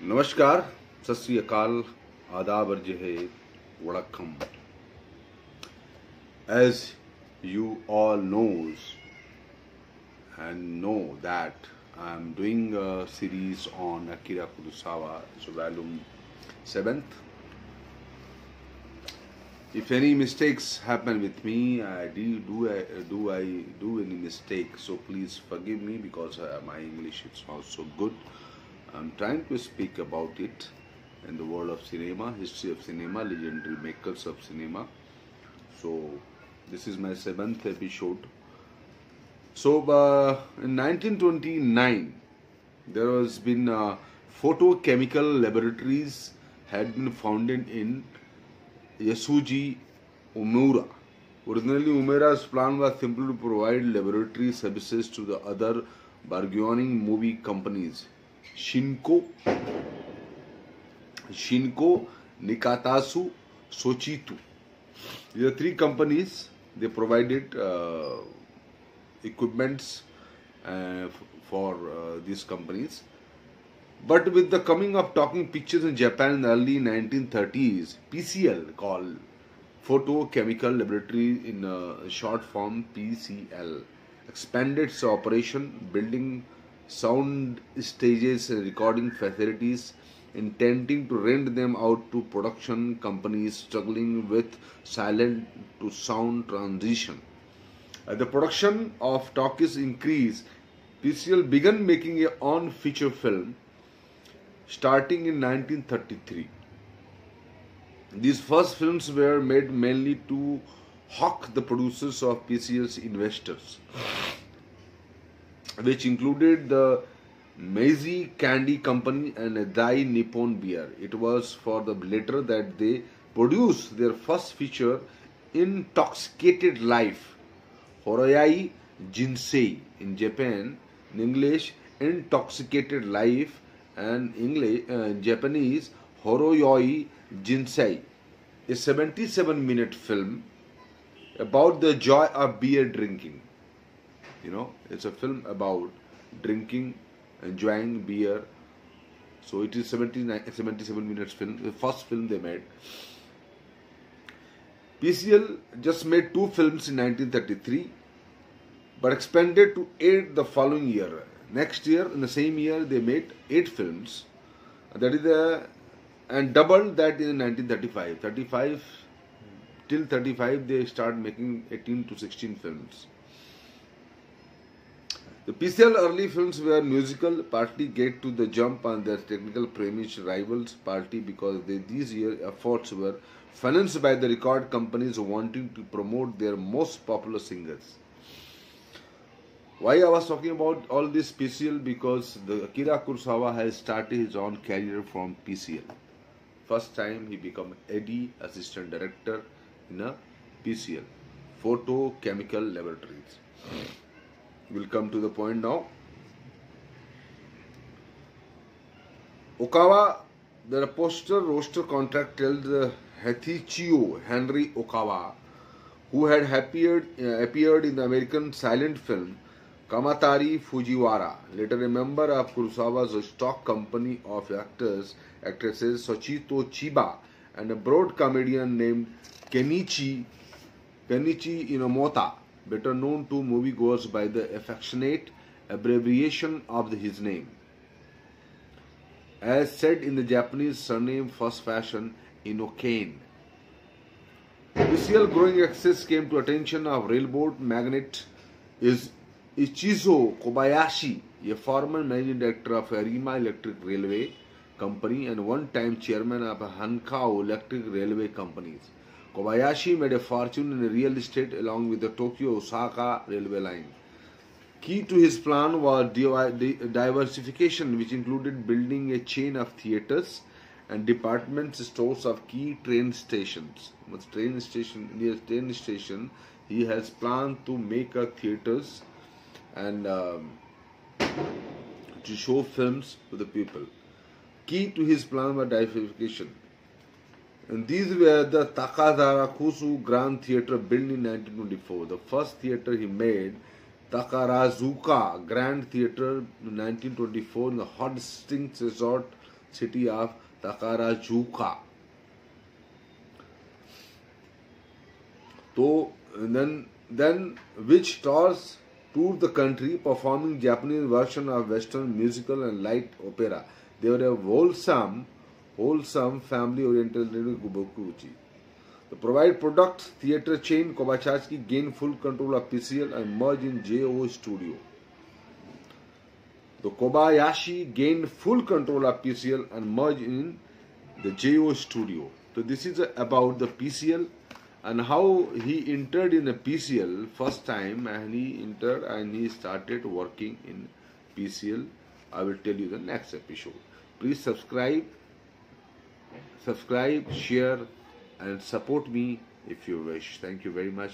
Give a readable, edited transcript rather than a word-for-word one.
नमस्कार, सत श्री अकाल, आदाब अर्ज है, वड़क्कम. As you all knows and know that I am doing a series on Akira Kurosawa, so volume 7th. If any mistakes happen with me, I do any mistake, so please forgive me because my English is not so good. I'm trying to speak about it in the world of cinema, history of cinema, legendary makers of cinema. So this is my 7th episode. So in 1929, there has been photochemical laboratories had been founded in Yasuji Umura. Originally, Umura's plan was simply to provide laboratory services to the other bargaining movie companies. Shinko, Nikatasu, Sochitu. These are three companies. They provided equipments for these companies. But with the coming of talking pictures in Japan in the early 1930s, PCL, called Photochemical Laboratory in short form PCL, expanded its operation, building sound stages and recording facilities, intending to rent them out to production companies struggling with silent to sound transition. As the production of talkies increased, PCL began making a on feature film starting in 1933. These first films were made mainly to hawk the producers of PCL's investors, which included the Meiji Candy Company and Dai Nippon Beer. It was for the latter that they produced their first feature, Intoxicated Life, Horoyai Jinsei in Japan, in English Intoxicated Life, and Japanese Horoyoi Jinsei, a 77-minute film about the joy of beer drinking. You know, it's a film about drinking, enjoying beer. So it is 77 minutes film, the first film they made. PCL just made 2 films in 1933, but expanded to 8 the following year. Next year, in the same year, they made 8 films. That is and doubled that in 1935. 35 till 35, they start making 18 to 16 films. The PCL early films were musical, partly get to the jump on their technical premise rivals, partly because these year efforts were financed by the record companies wanting to promote their most popular singers. Why I was talking about all this PCL? Because the Akira Kurosawa has started his own career from PCL. First time he became AD, assistant director in a PCL, Photochemical Laboratories. We'll come to the point now. Okawa, the poster roster contract tells Hathichio Henry Okawa, who had appeared in the American silent film Kamatari Fujiwara, later a member of Kurosawa's stock company of actresses Sochito Chiba, and a broad comedian named Kenichi Inomota, better known to moviegoers by the affectionate abbreviation of his name. As said in the Japanese surname first fashion, Inokane. PCL growing access came to attention of railroad magnate Ichizo Kobayashi, a former managing director of Arima Electric Railway Company and one-time chairman of Hankau Electric Railway Companies. Kobayashi made a fortune in real estate along with the Tokyo-Osaka railway line. Key to his plan was diversification, which included building a chain of theatres and department stores of key train stations. Near train station, he has planned to make theatres and to show films to the people. Key to his plan was diversification. And these were the Takazarakusu Grand Theatre built in 1924. The first theatre he made, Takarazuka Grand Theatre in 1924 in the hot springs resort city of Takarazuka. So then which toured the country performing Japanese version of Western musical and light opera. They were a wholesome, family-oriented Gobokuchi. To provide products, theatre chain Kobayashi gained full control of PCL and merged in JO Studio. The Kobayashi gained full control of PCL and merged in the JO Studio. So this is about the PCL and how he entered in a PCL first time, and he entered and he started working in PCL. I will tell you the next episode. Please subscribe, share and support me if you wish. Thank you very much.